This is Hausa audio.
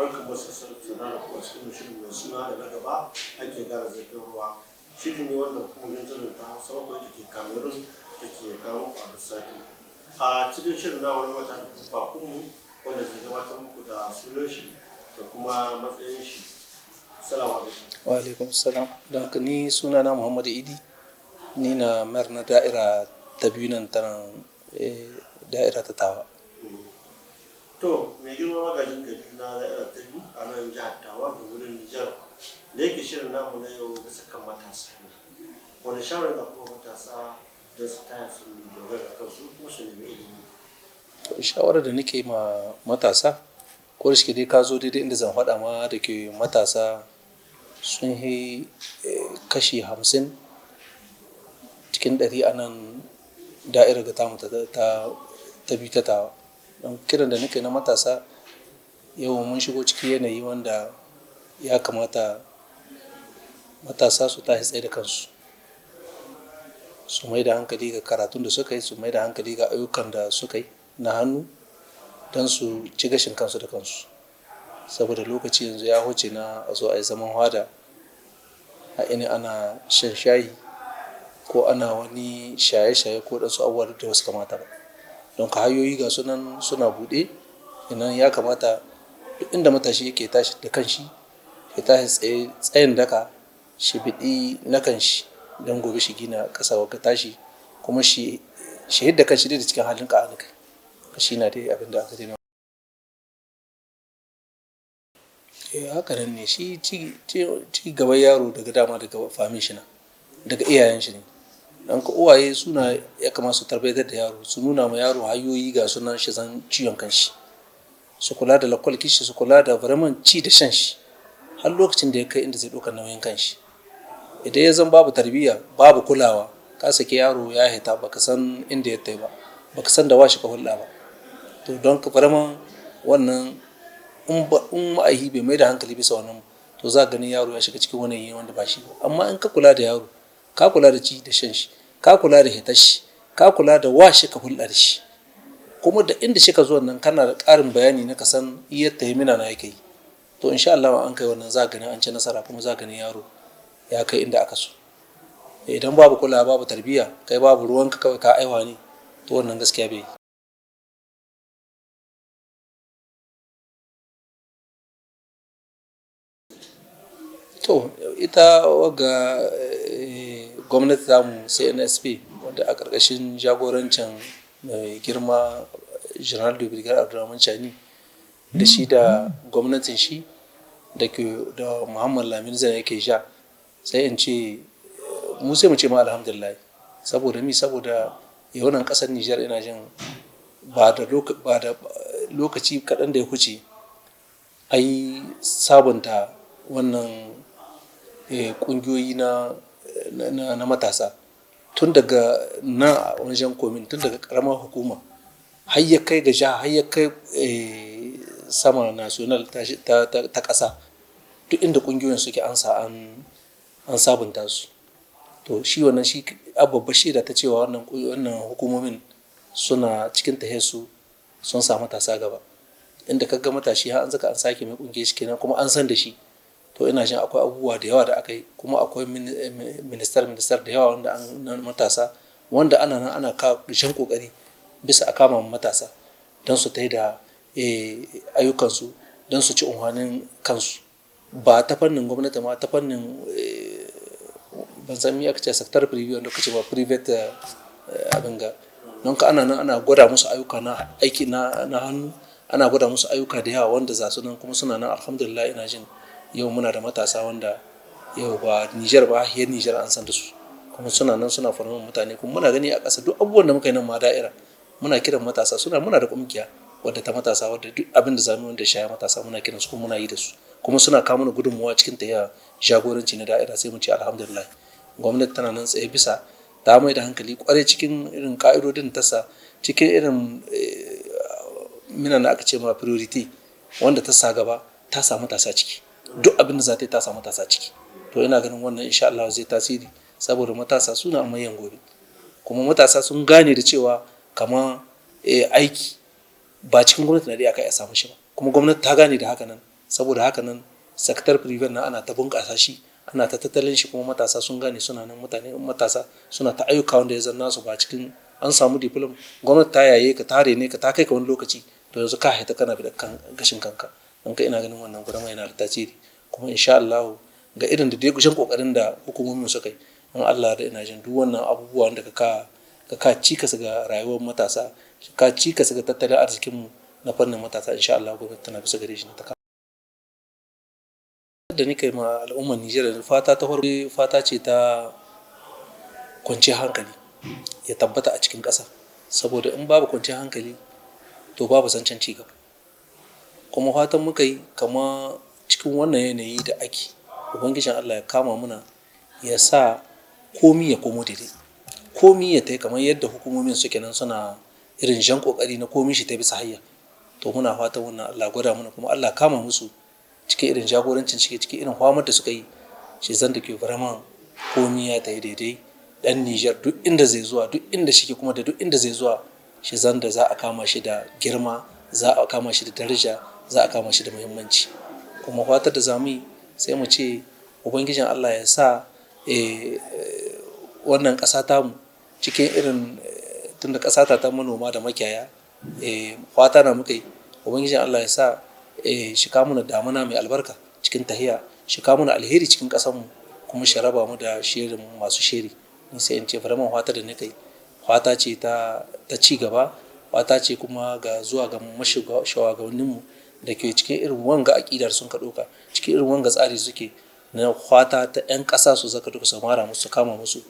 barkan mu sana da kuma cikin shirin mai suna da na gaba ake gara zafin ruwa. Shirin ne wanda hukumomin jirin ta Hausa bakwai da ke Cameroon da ke kawo a lissafi. A cikin shirin na wani wata bakunmu wanda ke gabatar muku da sunan shi da kuma matsayin shi. Assalamu alaikum. Wa alaikum salam. Don haka ni sunana Muhammadu Idi, ni na mayar na da'ira ta biyu nan ta da'ira ta Tawa. To, mai girma magajin gari na da'ira ta biyu a nan jihar Tawa da wurin Nijar da yake shirin namu na yau bisa kan matasa ne. Wani shawarar da kuma matasa da su taya su dogara da kansu kuma su nemi ilimi. Shawarar da nake ma matasa, ko da shike dai ka zo daidai inda zan faɗa ma da ke matasa sun yi kashi 50 cikin 100 a nan da'irar ga tamu ta biyu ta Tawa. Don kiran da nake na matasa yau mun shigo cikin yanayi wanda ya kamata matasa su tashi tsaye da kansu, su mai da hankali ga karatun da suka yi, su mai da hankali ga ayyukan da suka yi na hannu don su ci gashin kansu da kansu. Saboda lokaci yanzu ya huce na a zo a yi zaman hwada a ini ana shan shayi ko ana wani shaye-shaye ko ɗansu abubuwa da wasu kamata ba. Don ka hanyoyi ga sunan suna buɗe, idan ya kamata duk inda matashi yake tashi da kanshi ya tashi tsayin daka shi biɗi na kanshi don gobe shi gina ƙasa wa tashi kuma shi hidda kanshi da cikin halin ƙa'anikai. Shi na dai abin da aka dina. Haka nan ne, shi ci gaban yaro daga dama daga famin shi na, daga iyayen shi ne. Don ka uwaye suna ya kamata su tarbiyyar da yaro, su nuna ma yaro hanyoyi ga sunan shi zan ciwon kanshi, su kula da lakwalki shi, su kula da vraiment ci da shan shi har lokacin da ya kai inda zai ɗaukar nauyin kanshi. Idan ya zan babu tarbiyya babu kulawa, ka sake yaro ya hita baka san inda ya tai ba, baka san da washi ka hulɗa ba. To don ka vraiment wannan in ma'aihi bai mai da hankali bisa wannan, to za ka gani yaro ya shiga cikin wani yanayi wanda ba shi ba. Amma in ka kula da yaro, ka kula da ci da shan shi, ka kula da hitar shi, ka kula da washi ka hulɗa da shi, kuma da inda shi ka zo nan kana da ƙarin bayani na ka san yadda ya mina na yake yi. To insha Allah an kai wannan za ka gani an ci nasara kuma za ka gani yaro ya kai inda aka so. Idan babu kula babu tarbiyya kai babu ruwanka kawai ka aiwa ne, to wannan gaskiya bai yi. To ita waga gwamnati tamu CNSP wadda a ƙarƙashin jagorancin mai girma General de Brigade Abdurrahman Chani da shi da gwamnatin shi da Muhammad Lamin Zan yake sha, sai in ce mu sai mu ce ma alhamdulillah. Saboda yawan ƙasar Nijar ina jin ba da lokaci kaɗan da ya huce ai sabunta wannan ƙungiyoyi na matasa tun daga na wajen komin, tun daga ƙaramar hukuma har ya kai ga jiha, har ya kai sama national ta ƙasa, duk inda ƙungiyoyin suke an sabunta su. To shi wannan shi babbar shaida ta cewa wannan hukumomin suna cikin tahiyarsu sun sa matasa gaba. Inda ka ga matashi har an zaka an sake mai ƙungiyar shi kenan kuma an san da shi. To ina jin akwai abubuwa da yawa da aka yi, kuma akwai ministar da yawa wanda an matasa wanda ana kawo ƙarshen ƙoƙari bisa a kama matasa don su tai da ayyukansu don su ci unhwanin kansu, ba ta fannin gwamnati ma ta fannin ban san me aka ce sector private wanda kace ba private abin ga. Don ka ana gwada musu ayyuka na aiki na hannu, ana gwada musu ayyuka da yawa wanda za su nan kuma suna nan alhamdulillah. Ina jin yau muna da matasa wanda yau ba Nijar ba har Nijar an san da su, kuma suna nan suna farman mutane kuma muna gani a ƙasa duk abubuwan da muka yi nan ma da'ira muna kiran matasa, muna da ƙungiya wadda ta matasa wadda duk abin da zamu wanda shaya matasa muna kiran su kuma muna yi da su, kuma suna kawo mana gudunmuwa cikin tahiya jagoranci na da'ira. Sai mu ce alhamdulillah. Gwamnati tana nan tsaye bisa ta mai da hankali kwarai cikin irin ka'idodin tasa, cikin irin mina da aka ce ma priority wanda ta sa gaba, ta samu matasa ciki. Duk abin da za ta yi ta samu matasa ciki. To ina ganin wannan insha Allah zai tasiri, saboda matasa suna manyan gobe, kuma matasa sun gane da cewa kama aiki ba cikin gwamnati na dai aka iya samu shi ba, kuma gwamnati ta gane da haka nan saboda haka nan sektar privé na ana ta bunƙasa shi, ana ta tattalin shi, kuma matasa sun gane suna nan, matasa suna ta ayyuka wanda ya zanna su ba cikin an samu diploma, gwamnati ta yaye ka, ta rene ka, ta kai ka wani lokaci, to yanzu ka haita kana bi da gashin kanka. Don ka ina ganin wannan gudunmawa yana da tasiri, kuma insha Allah ga irin da dai gushin kokarin da hukumomin suka yi, in Allah da ina jin duk wannan abubuwan da ka cikas ga rayuwar matasa, ka cikas ga tattalin arzikinmu na fannin matasa, insha Allah gwamnati tana bisa gare shi na ta kama. Da ni kai ma al'ummar Nijar fata ta farko, fata ce ta kwanciyar hankali ya tabbata a cikin ƙasa, saboda in babu kwanciyar hankali to babu zancen ci gaba. Kuma fatan muka yi kama cikin wannan yanayi da ake, ubangijin Allah ya kama muna, ya sa komi ya komo daidai, komi ya tai kamar yadda hukumomin suke nan suna irin jan kokari na komi shi ta bisa hayya. To muna fatan wannan Allah gwada mana, kuma Allah kama musu cikin irin jagorancin cikin irin famar da suka yi, shi zan da ke vraiment komi ya tai daidai. Dan Nijar duk inda zai zuwa, duk inda shi kuma da duk inda zai zuwa, shi zan da za a kama shi da girma, za a kama shi da daraja, za a kama shi da muhimmanci. Kuma fatar da zamu yi sai mu ce ubangijin Allah ya sa wannan ƙasa tamu cikin irin tunda ƙasa ta manoma da makiyaya, fata na muka yi ubangijin Allah ya sa shi kawo mana damuna mai albarka cikin tahiya, shi kawo mana alheri cikin ƙasarmu, kuma shi raba mu da shirin masu shiri. Ni sai in ce vraiment fata da nika yi fata ce ta ci gaba, fata ce kuma ga zuwa ga shugabanninmu da ke cikin irin wanga aƙidar sun ka ɗauka, cikin irin wanga tsari suke na fata ta 'yan ƙasa su zaka duka su mara musu, kama musu